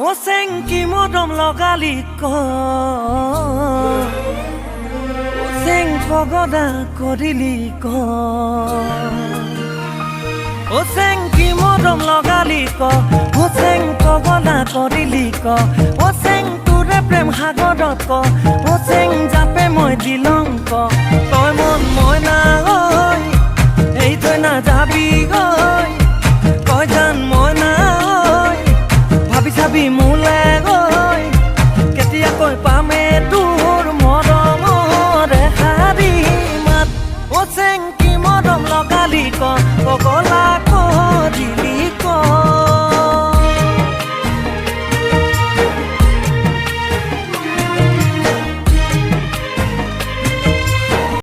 ও চেংকি মদম লগালি ক চেং পগদা কৰিলি ক ও চেংকি মদম লগালি ক ও চেং পগদা কৰিলি ক ও চেং তোৰে প্ৰেম সাগৰত ক ও চেং জাপে মই দিলং ক তই মন মই না ঐ এই তই না যাবি গৈ কই জান মই না ঐ ভাবি চাবি মোলে গৈ কেতিয়াকৈ পামে তোৰ মৰমৰ শাৰী মাত ও চেংকি মৰম লগালি ক পগলা